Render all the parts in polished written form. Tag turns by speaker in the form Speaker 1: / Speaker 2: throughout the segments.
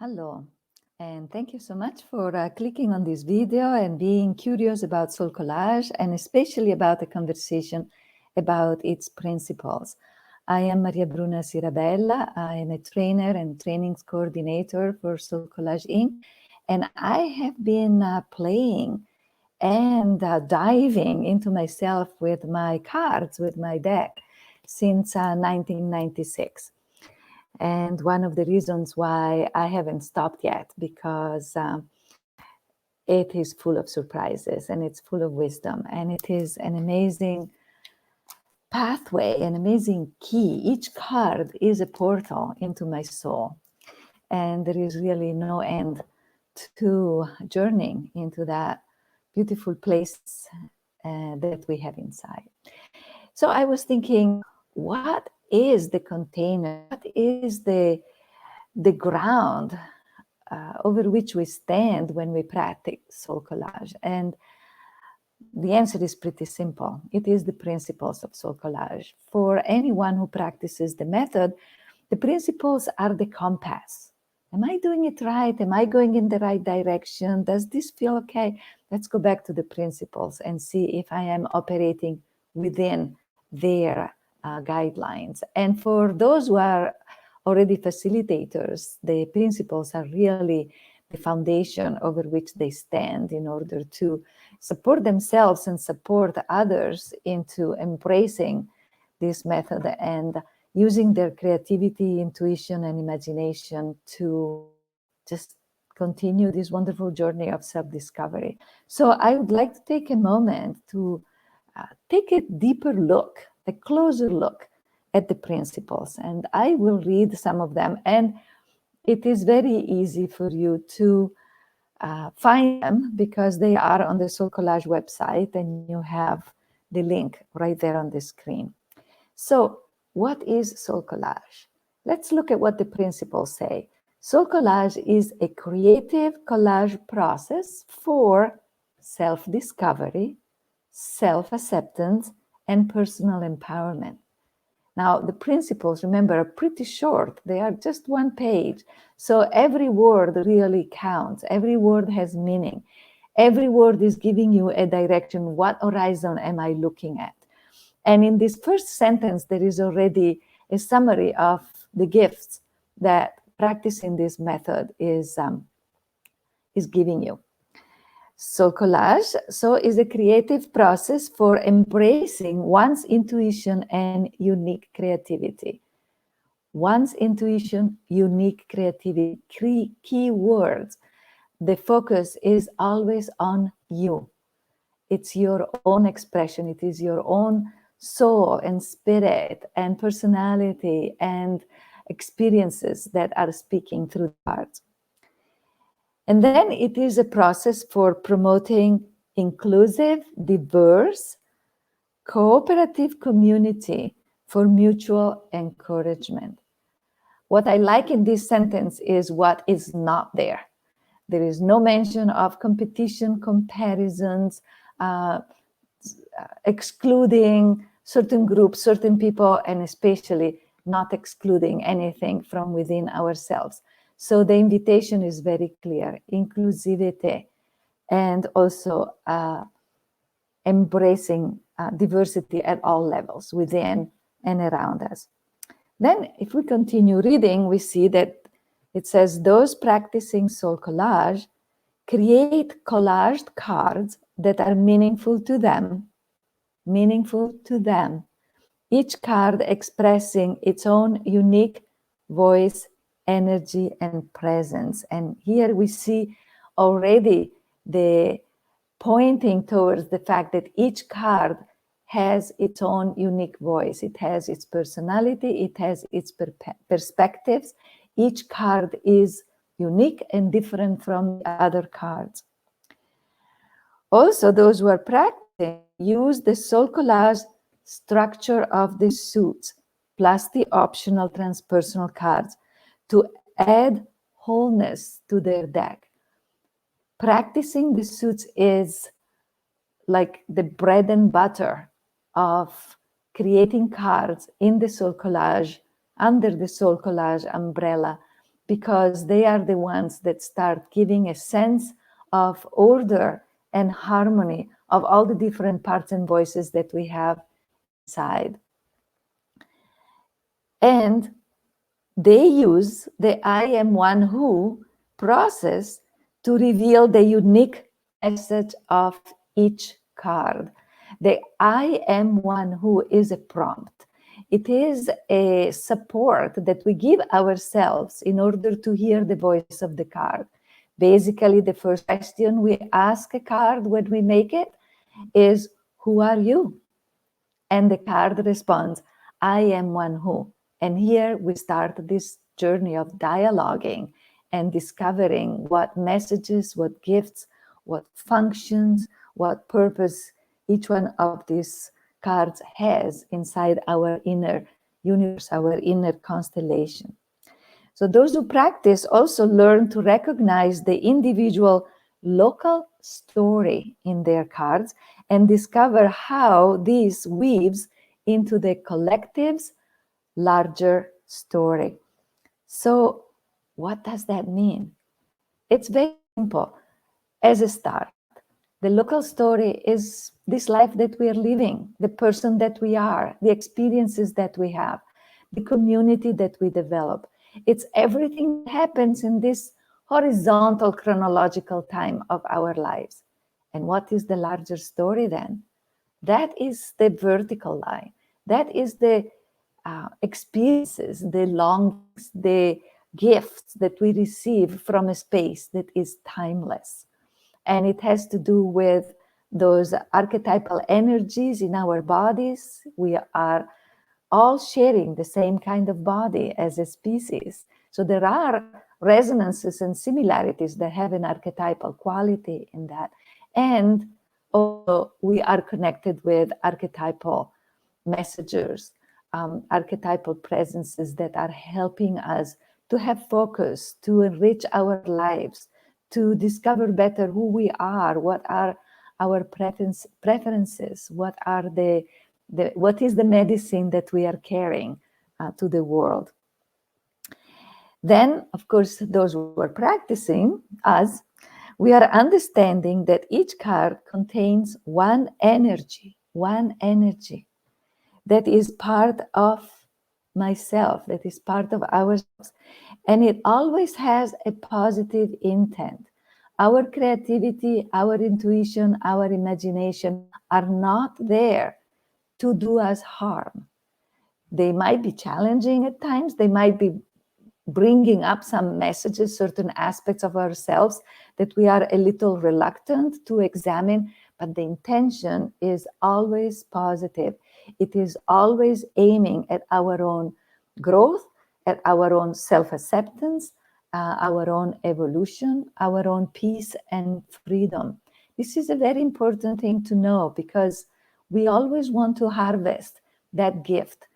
Speaker 1: Hello, and thank you so much for clicking on this video and being curious about SoulCollage, and especially about the conversation about its principles. I am Maria Bruna Sirabella. I am a trainer and trainings coordinator for SoulCollage Inc. And I have been playing and diving into myself with my cards, with my deck, since 1996. And one of the reasons why I haven't stopped yet, because it is full of surprises and it's full of wisdom, and it is an amazing pathway, an amazing key. Each card is a portal into my soul, and there is really no end to journeying into that beautiful place that we have inside. So I was thinking, what is the container? What is the ground over which we stand when we practice SoulCollage? And the answer is pretty simple. It is the principles of SoulCollage. For anyone who practices the method, the principles are the compass. Am I doing it right? Am I going in the right direction? Does this feel okay? Let's go back to the principles and see if I am operating within their guidelines. And for those who are already facilitators, the principles are really the foundation over which they stand in order to support themselves and support others into embracing this method and using their creativity, intuition, and imagination to just continue this wonderful journey of self-discovery. So I would like to take a moment to take a deeper look, a closer look at the principles, and I will read some of them. And it is very easy for you to find them because they are on the SoulCollage website, and you have the link right there on the screen. So what is SoulCollage? Let's look at what the principles say. SoulCollage is a creative collage process for self-discovery, self-acceptance, and personal empowerment. Now, the principles, remember, are pretty short. They are just one page. So every word really counts. Every word has meaning. Every word is giving you a direction. What horizon am I looking at? And in this first sentence, there is already a summary of the gifts that practicing this method is giving you. SoulCollage is a creative process for embracing one's intuition and unique creativity. One's intuition, unique creativity, key words. The focus is always on you. It's your own expression. It is your own soul and spirit and personality and experiences that are speaking through the cards. And then it is a process for promoting inclusive, diverse, cooperative community for mutual encouragement. What I like in this sentence is what is not there. There is no mention of competition, comparisons, excluding certain groups, certain people, and especially not excluding anything from within ourselves. So the invitation is very clear: inclusivity, and also embracing diversity at all levels within and around us. Then if we continue reading, we see that it says those practicing SoulCollage create collaged cards that are meaningful to them, each card expressing its own unique voice, energy, and presence. And here we see already the pointing towards the fact that each card has its own unique voice. It has its personality, it has its perspectives. Each card is unique and different from the other cards. Also, those who are practicing use the SoulCollage structure of the suits plus the optional transpersonal cards to add wholeness to their deck. Practicing the suits is like the bread and butter of creating cards in the SoulCollage, under the SoulCollage umbrella, because they are the ones that start giving a sense of order and harmony of all the different parts and voices that we have inside. And they use the I am one who process to reveal the unique message of each card. The I am one who is a prompt. It is a support that we give ourselves in order to hear the voice of the card. Basically, the first question we ask a card when we make it is, who are you? And the card responds, I am one who. And here we start this journey of dialoguing and discovering what messages, what gifts, what functions, what purpose each one of these cards has inside our inner universe, our inner constellation. So those who practice also learn to recognize the individual local story in their cards and discover how this weaves into the collective's larger story. So what does that mean? It's very simple. As a start, the local story is this life that we are living, the person that we are, the experiences that we have, the community that we develop. It's everything that happens in this horizontal chronological time of our lives. And what is the larger story then? That is the vertical line. That is the experiences, the longings, the gifts that we receive from a space that is timeless. And it has to do with those archetypal energies in our bodies. We are all sharing the same kind of body as a species. So there are resonances and similarities that have an archetypal quality in that. And also we are connected with archetypal messengers, archetypal presences that are helping us to have focus, to enrich our lives, to discover better who we are, what are our preferences, what is the medicine that we are carrying to the world. Then, of course, those who are practicing us, we are understanding that each card contains one energy that is part of myself, that is part of ourselves. And it always has a positive intent. Our creativity, our intuition, our imagination are not there to do us harm. They might be challenging at times. They might be bringing up some messages, certain aspects of ourselves that we are a little reluctant to examine, but the intention is always positive. It is always aiming at our own growth, at our own self-acceptance, our own evolution, our own peace and freedom. This is a very important thing to know, because we always want to harvest that gift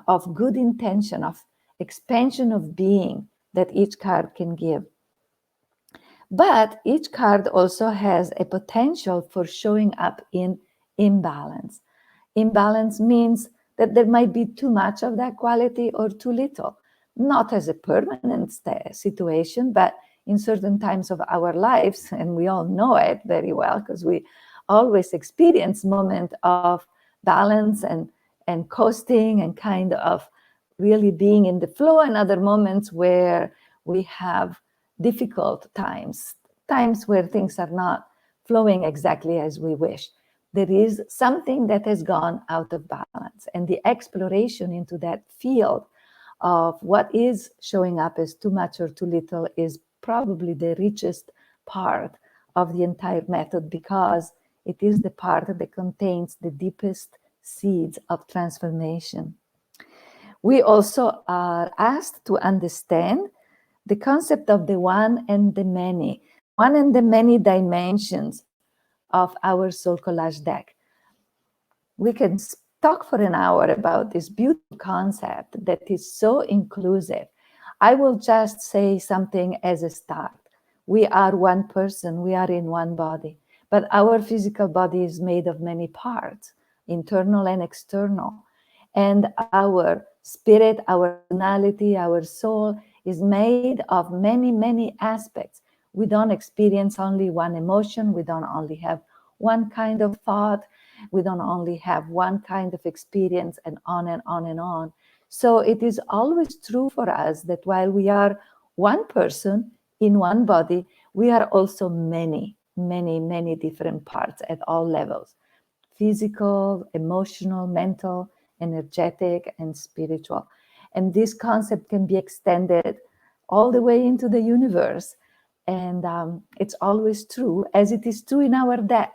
Speaker 1: of good intention, of expansion of being that each card can give. But each card also has a potential for showing up in imbalance. Imbalance means that there might be too much of that quality or too little, not as a permanent situation, but in certain times of our lives, and we all know it very well because we always experience moments of balance and coasting and kind of really being in the flow, and other moments where we have difficult times where things are not flowing exactly as we wish. There is something that has gone out of balance, and the exploration into that field of what is showing up as too much or too little is probably the richest part of the entire method, because it is the part that contains the deepest seeds of transformation. We also are asked to understand the concept of the one and the many dimensions of our SoulCollage deck. We can talk for an hour about this beautiful concept that is so inclusive. I will just say something as a start. We are one person, we are in one body, but our physical body is made of many parts, internal and external. And our spirit, our personality, our soul is made of many, many aspects. We don't experience only one emotion. We don't only have one kind of thought. We don't only have one kind of experience, and on and on and on. So it is always true for us that while we are one person in one body, we are also many, many, many different parts at all levels: physical, emotional, mental, energetic, and spiritual. And this concept can be extended all the way into the universe. And it's always true, as it is true in our deck.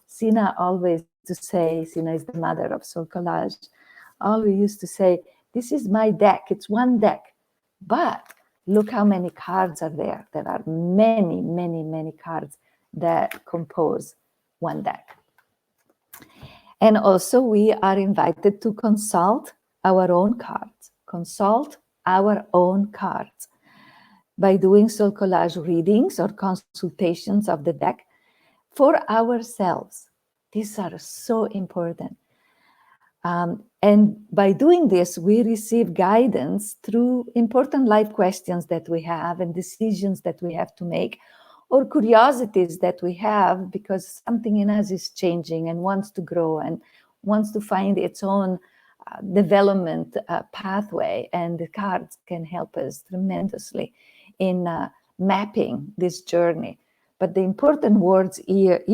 Speaker 1: Sina always used to say, Sina is the mother of SoulCollage, always used to say, this is my deck, it's one deck. But look how many cards are there. There are many, many, many cards that compose one deck. And also we are invited to consult our own cards. Consult our own cards by doing SoulCollage readings or consultations of the deck for ourselves. These are so important. And by doing this, we receive guidance through important life questions that we have and decisions that we have to make, or curiosities that we have because something in us is changing and wants to grow and wants to find its own development pathway. And the cards can help us tremendously in mapping this journey. But the important words here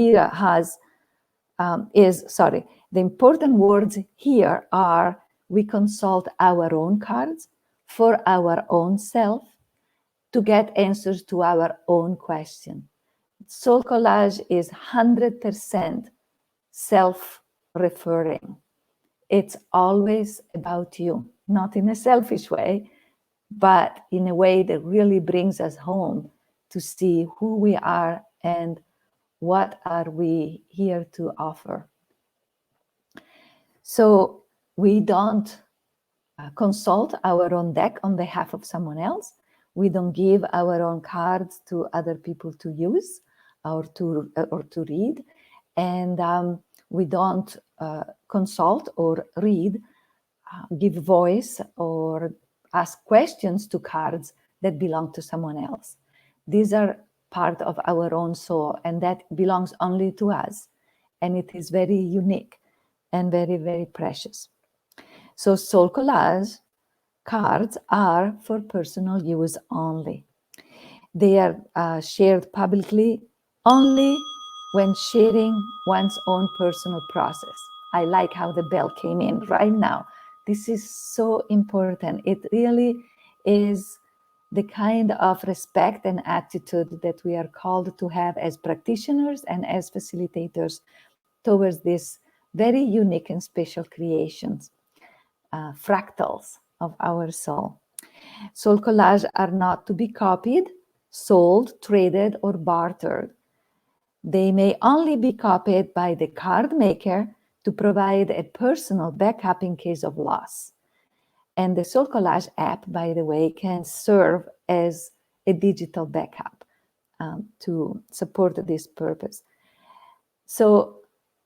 Speaker 1: the important words here are: we consult our own cards for our own self to get answers to our own question. SoulCollage is 100% self-referring. It's always about you, not in a selfish way, but in a way that really brings us home to see who we are and what are we here to offer. So we don't consult our own deck on behalf of someone else. We don't give our own cards to other people to use or to read. And we don't consult or read, give voice or ask questions to cards that belong to someone else. These are part of our own soul, and that belongs only to us. And it is very unique and very, very precious. So SoulCollage cards are for personal use only. They are shared publicly only when sharing one's own personal process. I like how the bell came in right now. This is so important. It really is the kind of respect and attitude that we are called to have as practitioners and as facilitators towards these very unique and special creations, fractals of our soul. SoulCollage are not to be copied, sold, traded, or bartered. They may only be copied by the card maker to provide a personal backup in case of loss. And the SoulCollage app, by the way, can serve as a digital backup to support this purpose. So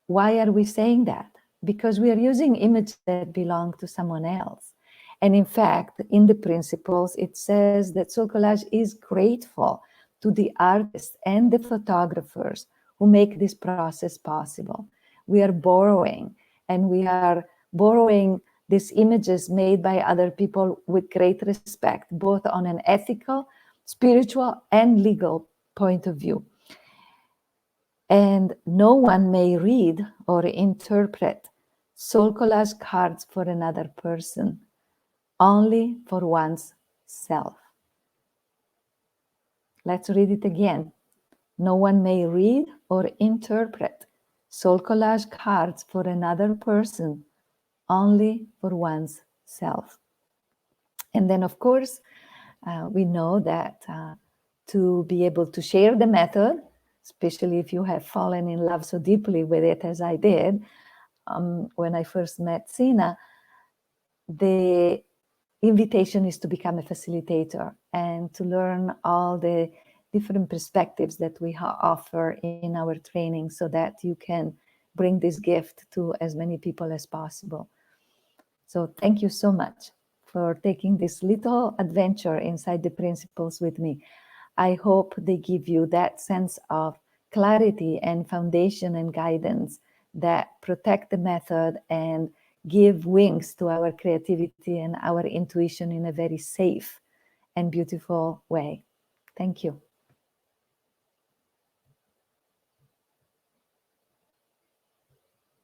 Speaker 1: why are we saying that? Because we are using images that belong to someone else. And in fact, in the principles, it says that SoulCollage is grateful to the artists and the photographers who make this process possible. We are borrowing, and we are borrowing these images made by other people with great respect, both on an ethical, spiritual, and legal point of view. And no one may read or interpret SoulCollage cards for another person, only for one's self. Let's read it again. No one may read or interpret SoulCollage cards for another person, only for one's self. And then, of course, we know that to be able to share the method, especially if you have fallen in love so deeply with it as I did when I first met Sina, the invitation is to become a facilitator and to learn all the different perspectives that we offer in our training so that you can bring this gift to as many people as possible. So thank you so much for taking this little adventure inside the principles with me. I hope they give you that sense of clarity and foundation and guidance that protect the method and give wings to our creativity and our intuition in a very safe and beautiful way. Thank you.